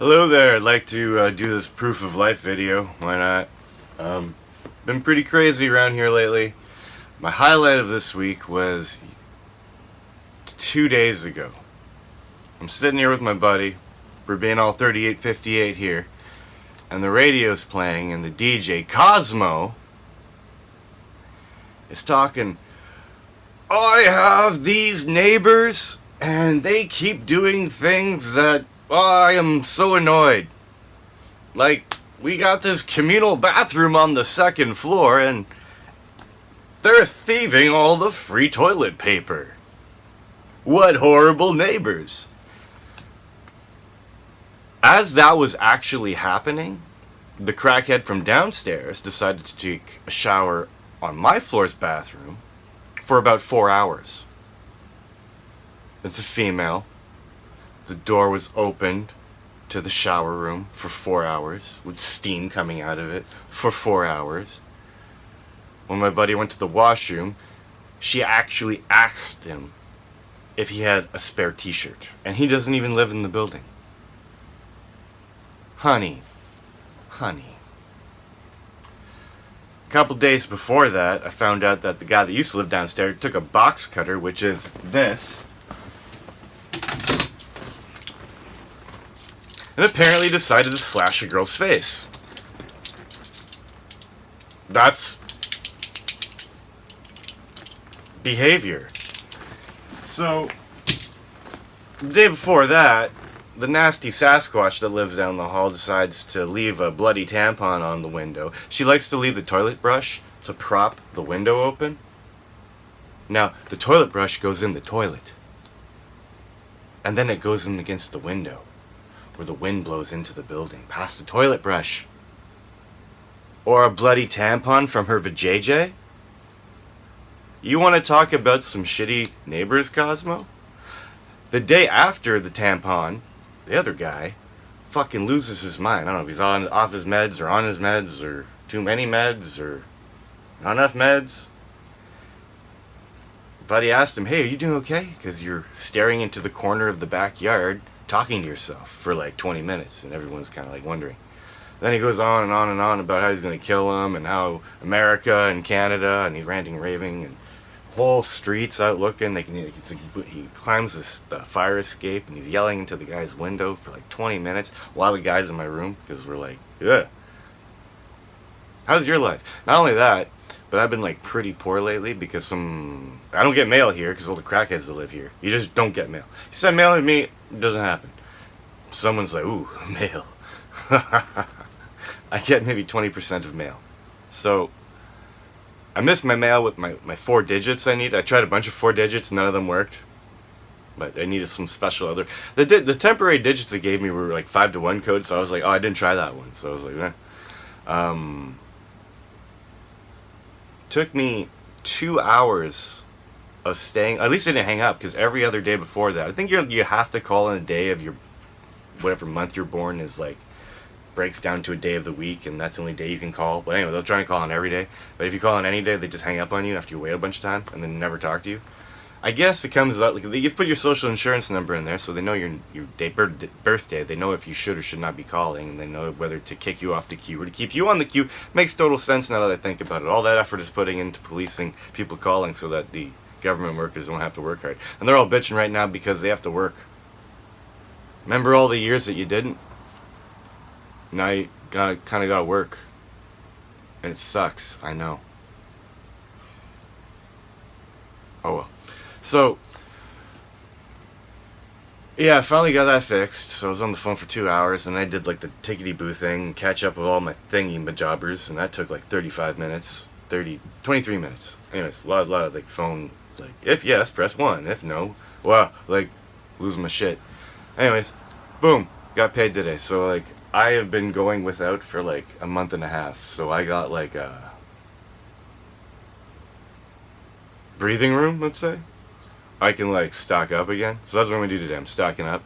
Hello there, I'd like to do this proof of life video. Why not? Been pretty crazy around here lately. My highlight of this week was 2 days ago. I'm sitting here with my buddy. We're being all 3858 here. And the radio's playing and the DJ, Cosmo, is talking, I have these neighbors and they keep doing things that I am so annoyed. Like, we got this communal bathroom on the second floor and they're thieving all the free toilet paper. What horrible neighbors. As that was actually happening, the crackhead from downstairs decided to take a shower on my floor's bathroom for about 4 hours. It's a female. The door was opened to the shower room for 4 hours, with steam coming out of it for 4 hours. When my buddy went to the washroom, she actually asked him if he had a spare t-shirt. And he doesn't even live in the building. Honey. A couple days before that, I found out that the guy that used to live downstairs took a box cutter, which is this, and apparently decided to slash a girl's face. That's behavior. So, the day before that, the nasty Sasquatch that lives down the hall decides to leave a bloody tampon on the window. She likes to leave the toilet brush to prop the window open. Now, the toilet brush goes in the toilet. And then it goes in against the window, where the wind blows into the building, past the toilet brush. Or a bloody tampon from her vajayjay? You want to talk about some shitty neighbors, Cosmo? The day after the tampon, the other guy fucking loses his mind. I don't know if he's off his meds or on his meds or too many meds or not enough meds. Buddy asked him, hey, are you doing okay? Because you're staring into the corner of the backyard talking to yourself for like 20 minutes and everyone's kind of like wondering. Then he goes on and on and on about how he's going to kill him and how America and Canada, and he's ranting and raving, and whole streets out looking. He climbs this fire escape and he's yelling into the guy's window for like 20 minutes while the guy's in my room, because we're like, ugh. How's your life? Not only that, but I've been like pretty poor lately because I don't get mail here because all the crackheads that live here. You just don't get mail. You send mail to me, it doesn't happen. Someone's like, ooh, mail. I get maybe 20% of mail. So I missed my mail with my 4 digits I need. I tried a bunch of 4 digits, none of them worked. But I needed some special other. The temporary digits they gave me were like 5-to-1 codes, so I was like, oh, I didn't try that one. So I was like, eh. Took me 2 hours of staying. At least I didn't hang up, because every other day before that, I think you have to call in a day of your whatever month you're born is like. Breaks down to a day of the week, and that's the only day you can call. But anyway, they'll try and call on every day. But if you call on any day, they just hang up on you after you wait a bunch of time and then never talk to you. I guess it comes out like you put your social insurance number in there, so they know your birthday. They know if you should or should not be calling, and they know whether to kick you off the queue or to keep you on the queue. Makes total sense now that I think about it. All that effort is putting into policing people calling so that the government workers don't have to work hard, and they're all bitching right now because they have to work. Remember all the years that you didn't? Now you kind of gotta work. And it sucks, I know. Oh well. So, yeah, I finally got that fixed. So I was on the phone for 2 hours, and I did like the tickety-boo thing, catch up with all my thingy-majobbers, and that took like 35 minutes. 23 minutes. Anyways, a lot of like phone, like, if yes, press 1. If no, wow, like, losing my shit. Anyways, boom, got paid today. So like, I have been going without for like a month and a half, so I got like a breathing room, let's say. I can like stock up again. So that's what I'm gonna do today. I'm stocking up.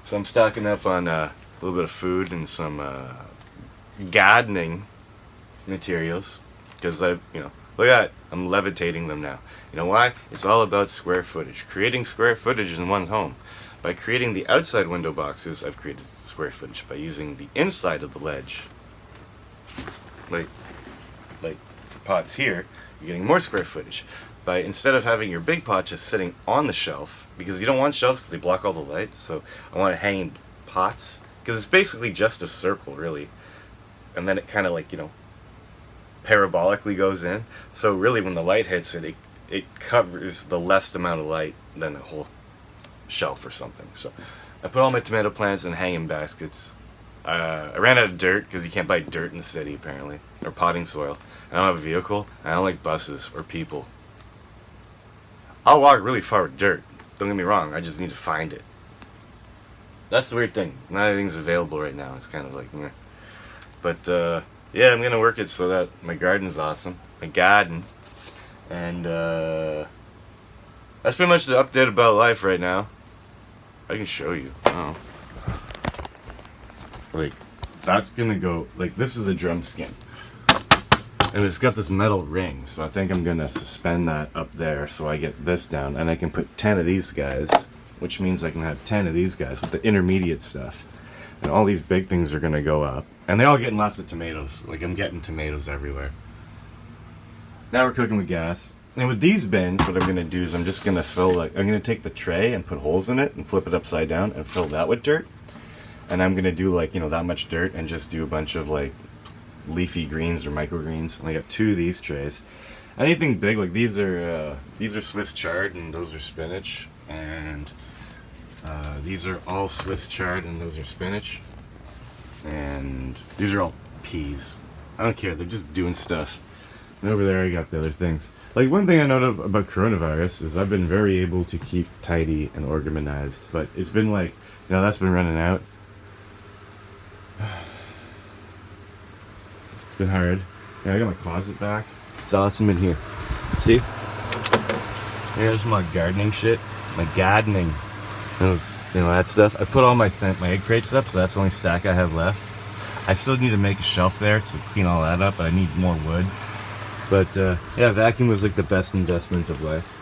So I'm stocking up on a little bit of food and some gardening materials, because look at that, I'm levitating them now. You know why? It's all about square footage. Creating square footage in one's home. By creating the outside window boxes, I've created square footage. By using the inside of the ledge, like for pots here, you're getting more square footage. By instead of having your big pot just sitting on the shelf, because you don't want shelves because they block all the light, so I want it hanging pots, because it's basically just a circle, really. And then it kind of like, parabolically goes in. So really when the light hits it, it covers the less amount of light than a whole shelf or something. So I put all my tomato plants in hanging baskets. I ran out of dirt because you can't buy dirt in the city apparently, or potting soil. I don't have a vehicle. I don't like buses or people. I'll walk really far with dirt. Don't get me wrong. I just need to find it. That's the weird thing. Not everything's available right now. It's kind of like, meh. But yeah, I'm gonna work it so that my garden's awesome. My garden. And that's pretty much the update about life right now. I can show you. Oh. Like, that's gonna go, like, this is a drum skin. And it's got this metal ring, so I think I'm gonna suspend that up there so I get this down, and I can put 10 of these guys, which means I can have 10 of these guys with the intermediate stuff. And all these big things are gonna go up. And they're all getting lots of tomatoes. Like, I'm getting tomatoes everywhere. Now we're cooking with gas. And with these bins, what I'm gonna do is I'm just gonna fill, like, I'm gonna take the tray and put holes in it and flip it upside down and fill that with dirt. And I'm gonna do, like, that much dirt and just do a bunch of, like, leafy greens or microgreens. And I got 2 of these trays. Anything big, like these are Swiss chard and those are spinach. And these are all Swiss chard and those are spinach. And these are all peas. I don't care, they're just doing stuff. And over there I got the other things. Like, one thing I know about coronavirus is I've been very able to keep tidy and organized. But it's been like, that's been running out. It's been hard. Yeah, I got my closet back. It's awesome in here. See? Here's my gardening shit. My gardening. Those, that stuff. I put all my egg crates up, so that's the only stack I have left. I still need to make a shelf there to clean all that up, but I need more wood. But, yeah, vacuum was like the best investment of life.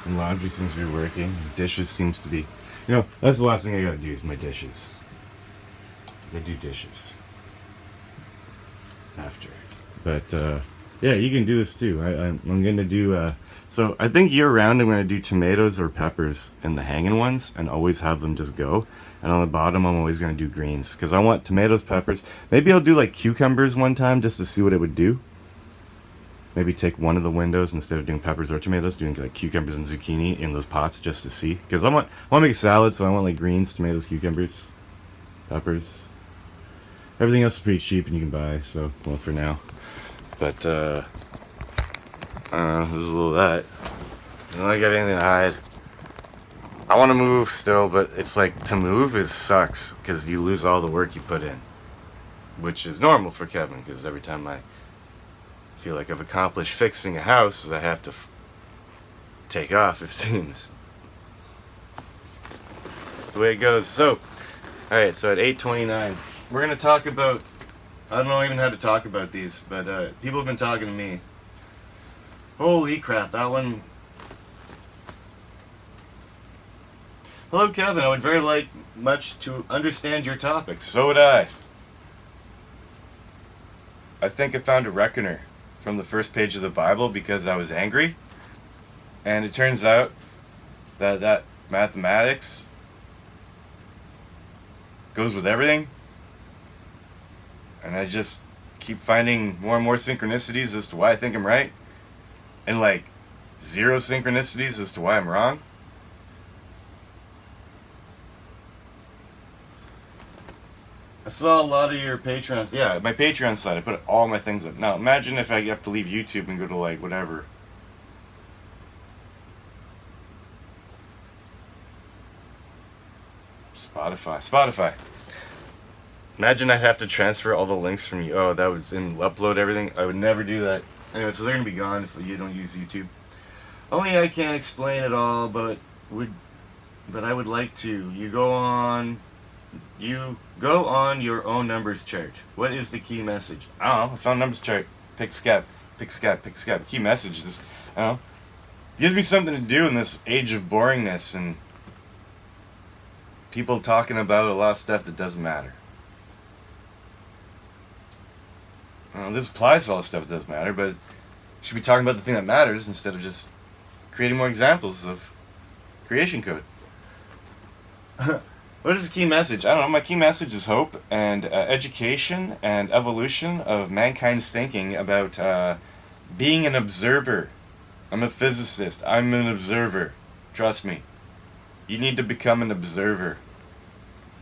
And laundry seems to be working. Dishes seems to be... that's the last thing I gotta do is my dishes. I do dishes. After. But, yeah, you can do this too. I'm gonna do, so I think year-round I'm gonna do tomatoes or peppers in the hanging ones and always have them just go. And on the bottom I'm always gonna do greens. Because I want tomatoes, peppers. Maybe I'll do like cucumbers one time just to see what it would do. Maybe take one of the windows instead of doing peppers or tomatoes, doing like cucumbers and zucchini in those pots just to see. Because I want to make a salad, so I want like greens, tomatoes, cucumbers, peppers. Everything else is pretty cheap and you can buy, so, well, for now. But, I don't know, there's a little of that. I don't like anything to hide. I want to move still, but it's like, to move sucks, because you lose all the work you put in. Which is normal for Kevin, because every time I feel like I've accomplished fixing a house, I have to take off, it seems. The way it goes. So, alright, so at 8:29, we're going to talk about, I don't know even how to talk about these, but people have been talking to me. Holy crap, that one. Hello, Kevin, I would very like much to understand your topics. So would I. I think I found a reckoner from the first page of the Bible because I was angry. And it turns out that mathematics goes with everything. And I just keep finding more and more synchronicities as to why I think I'm right. And like 0 synchronicities as to why I'm wrong. I saw a lot of your Patreons. Yeah, my Patreon site, I put all my things up. Now, imagine if I have to leave YouTube and go to, like, whatever. Spotify. Imagine I'd have to transfer all the links from you. Oh, that would upload everything. I would never do that. Anyway, so they're going to be gone if you don't use YouTube. Only I can't explain it all, but I would like to. You go on your own numbers chart. What is the key message? I don't know. I found numbers chart. Pick scab. Key message is, I don't know. Gives me something to do in this age of boringness and people talking about a lot of stuff that doesn't matter. This applies to all the stuff that doesn't matter, but should be talking about the thing that matters instead of just creating more examples of creation code. What is the key message? I don't know. My key message is hope and education and evolution of mankind's thinking about being an observer. I'm a physicist. I'm an observer. Trust me. You need to become an observer.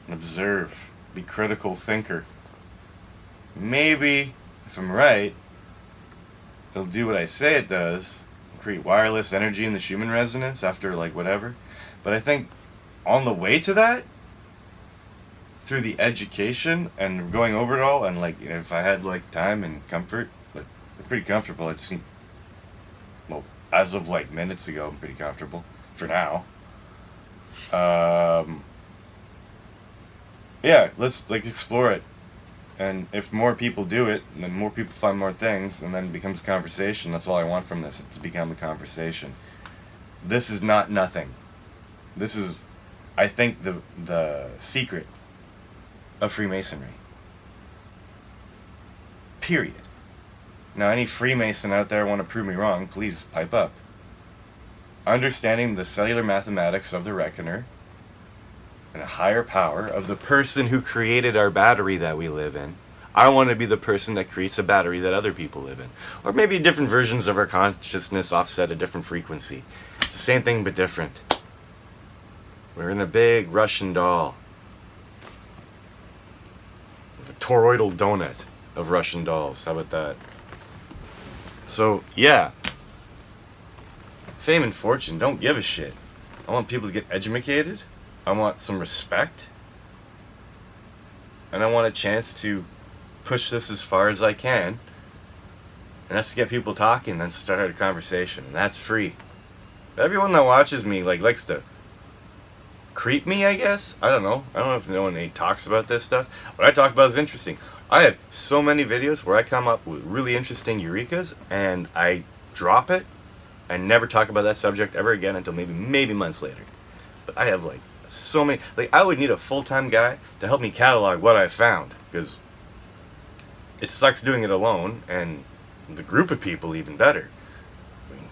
And observe. Be critical thinker. Maybe, if I'm right, it'll do what I say it does. Create wireless energy in the Schumann resonance after, like, whatever. But I think on the way to that, through the education and going over it all, and, like, if I had, like, time and comfort, like, I'm pretty comfortable. I just need, well, as of, like, minutes ago, I'm pretty comfortable. For now. Yeah, let's, like, explore it. And if more people do it, and then more people find more things, and then it becomes a conversation, that's all I want from this. It's to become a conversation. This is not nothing. This is, I think, the secret of Freemasonry. Period. Now, any Freemason out there want to prove me wrong, please pipe up. Understanding the cellular mathematics of the reckoner and a higher power of the person who created our battery that we live in. I want to be the person that creates a battery that other people live in. Or maybe different versions of our consciousness offset a different frequency. It's the same thing but different. We're in a big Russian doll. A toroidal donut of Russian dolls. How about that? So, yeah. Fame and fortune, don't give a shit. I want people to get educated. I want some respect. And I want a chance to push this as far as I can. And that's to get people talking and then start a conversation. And that's free. But everyone that watches me, like, likes to creep me, I guess. I don't know. I don't know if no one talks about this stuff. What I talk about is interesting. I have so many videos where I come up with really interesting eurekas and I drop it and never talk about that subject ever again until maybe months later. But I have, like, so many, like, I would need a full-time guy to help me catalog what I found, because it sucks doing it alone, and the group of people even better. I mean,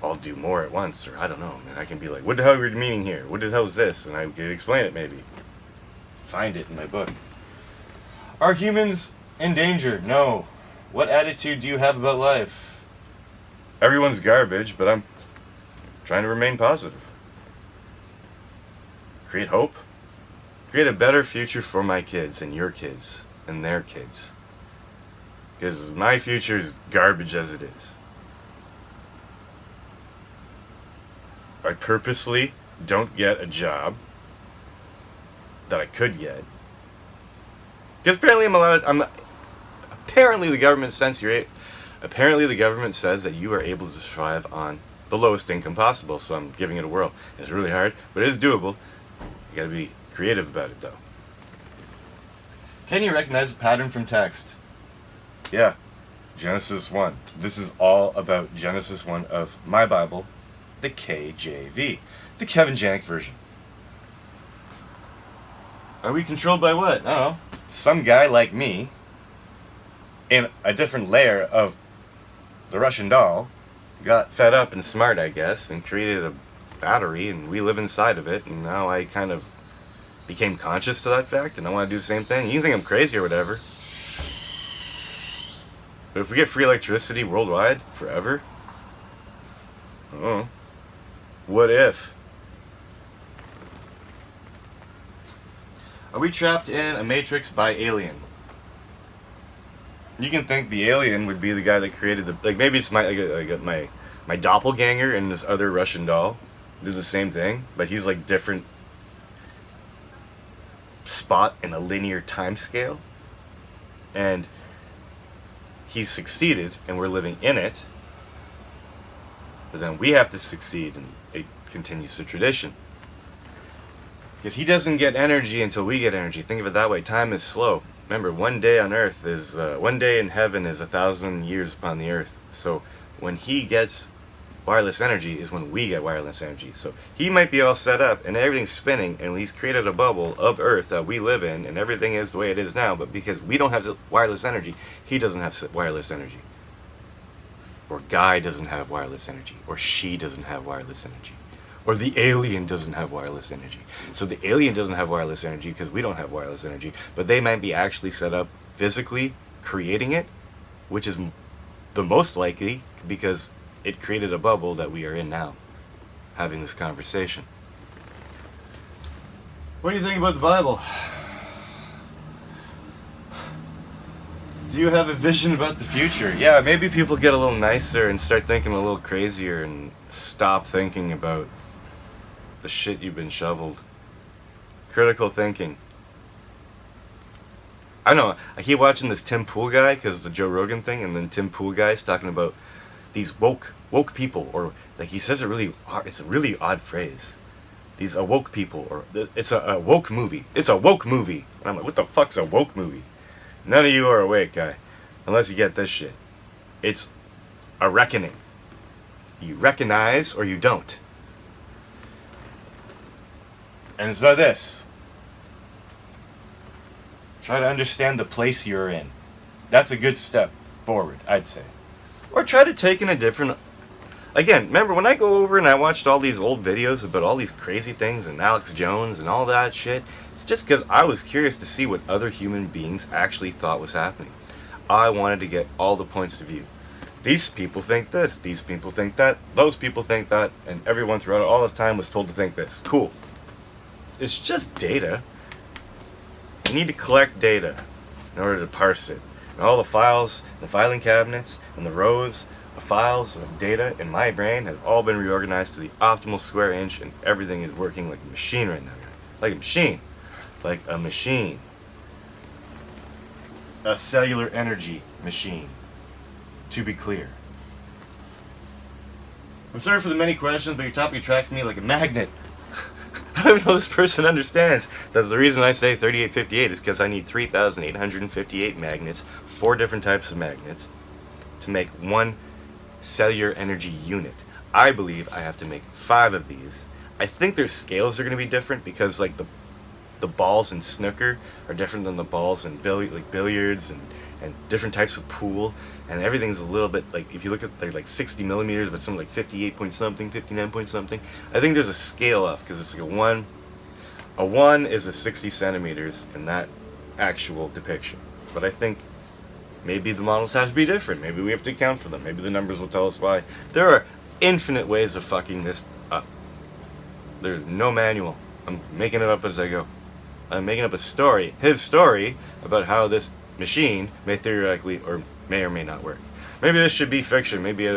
I'll do more at once, or I don't know, man. I can be like, what the hell are you meaning here? What the hell is this? And I could explain it, maybe. Find it in my book. Are humans in danger? No. What attitude do you have about life? Everyone's garbage, but I'm trying to remain positive. Create hope. Create a better future for my kids and your kids and their kids. Because my future is garbage as it is. I purposely don't get a job that I could get. Because apparently apparently the government says that you are able to survive on the lowest income possible, so I'm giving it a whirl. It's really hard, but it is doable. You gotta be creative about it, though. Can you recognize a pattern from text? Yeah. Genesis 1. This is all about Genesis 1 of my Bible, the KJV, the Kevin Janik version. Are we controlled by what? I don't know. Some guy like me, in a different layer of the Russian doll, got fed up and smart, I guess, and created a battery, and we live inside of it, and now I kind of became conscious to that fact, and I want to do the same thing. You can think I'm crazy or whatever, but if we get free electricity worldwide forever, I don't know. What if? Are we trapped in a matrix by alien? You can think the alien would be the guy that created the, like, maybe it's my doppelganger and this other Russian doll did the same thing, but he's like different spot in a linear time scale, and he's succeeded and we're living in it, but then we have to succeed and it continues the tradition, because he doesn't get energy until we get energy. Think of it that way. Time is slow. Remember, one day on earth is 1 day in heaven is 1,000 years upon the earth. So when he gets wireless energy is when we get wireless energy. So he might be all set up and everything's spinning and he's created a bubble of Earth that we live in and everything is the way it is now, but because we don't have wireless energy, he doesn't have wireless energy. Or Guy doesn't have wireless energy. Or she doesn't have wireless energy. Or the alien doesn't have wireless energy. So the alien doesn't have wireless energy because we don't have wireless energy, but they might be actually set up physically creating it, which is the most likely because it created a bubble that we are in now, having this conversation. What do you think about the Bible? Do you have a vision about the future? Yeah, maybe people get a little nicer and start thinking a little crazier and stop thinking about the shit you've been shoveled. Critical thinking. I know, I keep watching this Tim Pool guy because the Joe Rogan thing, and then Tim Pool guy's talking about these woke people, or like he says it's a really odd phrase. These awoke people, or it's a woke movie. It's a woke movie. And I'm like, what the fuck's a woke movie? None of you are awake, guy, unless you get this shit. It's a reckoning. You recognize or you don't. And it's about this. Try to understand the place you're in. That's a good step forward, I'd say. Or try to take in a different... Again, remember when I go over and I watched all these old videos about all these crazy things and Alex Jones and all that shit, it's just because I was curious to see what other human beings actually thought was happening. I wanted to get all the points of view. These people think this, these people think that, those people think that, and everyone throughout all the time was told to think this. Cool. It's just data. You need to collect data in order to parse it. And all the files, the filing cabinets, and the rows of files of data in my brain have all been reorganized to the optimal square inch, and everything is working like a machine right now, guys. Like a machine. Like a machine. A cellular energy machine. To be clear. I'm sorry for the many questions, but your topic attracts me like a magnet. I don't know this person understands that the reason I say 3858 is because I need 3,858 magnets, 4 different types of magnets, to make one cellular energy unit. I believe I have to make 5 of these. I think their scales are going to be different because like the balls in snooker are different than the balls in billiards and different types of pool, and everything's a little bit like, if you look at they're like 60 millimeters, but some like 58 point something, 59 point something. I think there's a scale off because it's like a 1 is a 60 centimeters in that actual depiction. But I think maybe the models have to be different. Maybe we have to account for them. Maybe the numbers will tell us why. There are infinite ways of fucking this up. There's no manual. I'm making it up as I go. I'm making up a story, his story, about how this machine may theoretically or may not work. Maybe this should be fiction. Maybe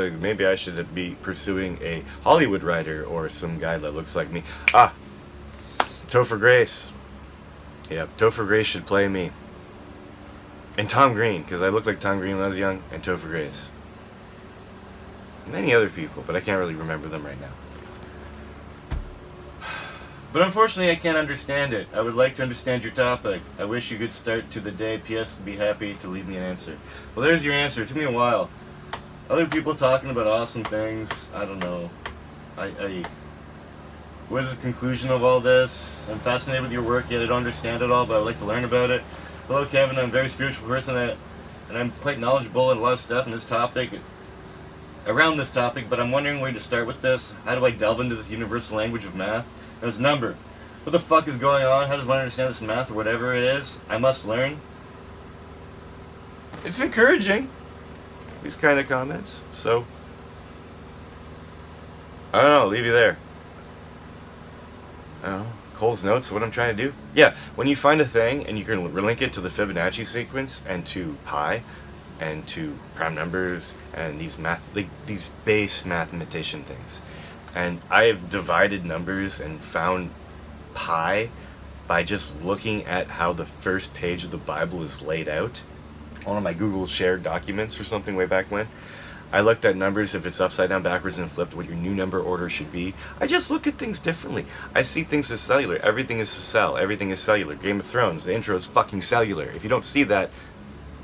I should be pursuing a Hollywood writer or some guy that looks like me. Topher Grace. Yeah, Topher Grace should play me. And Tom Green, because I looked like Tom Green when I was young, and Topher Grace. Many other people, but I can't really remember them right now. But unfortunately, I can't understand it. I would like to understand your topic. I wish you could start to the day. P.S. Be happy to leave me an answer. Well, there's your answer. It took me a while. Other people talking about awesome things. I don't know. What is the conclusion of all this? I'm fascinated with your work, yet I don't understand it all, but I would like to learn about it. Hello, Kevin. I'm a very spiritual person, and I'm quite knowledgeable in a lot of stuff in this topic. Around this topic, but I'm wondering where to start with this. How do I delve into this universal language of math? There's a number. What the fuck is going on? How does one understand this in math or whatever it is? I must learn. It's encouraging, these kind of comments. So, I don't know, leave you there. I don't know. Cole's notes, what I'm trying to do? Yeah, when you find a thing and you can relink it to the Fibonacci sequence and to pi and to prime numbers and these these base mathematician things. And I have divided numbers and found pi by just looking at how the first page of the Bible is laid out. One of my Google shared documents or something way back when. I looked at numbers, if it's upside down, backwards, and flipped, what your new number order should be. I just look at things differently. I see things as cellular. Everything is a cell. Everything is cellular. Game of Thrones, the intro is fucking cellular. If you don't see that,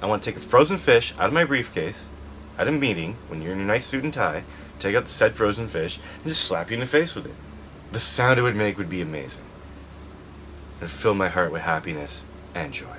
I want to take a frozen fish out of my briefcase at a meeting when you're in your nice suit and tie, take out the said frozen fish, and just slap you in the face with it. The sound it would make would be amazing. It would fill my heart with happiness and joy.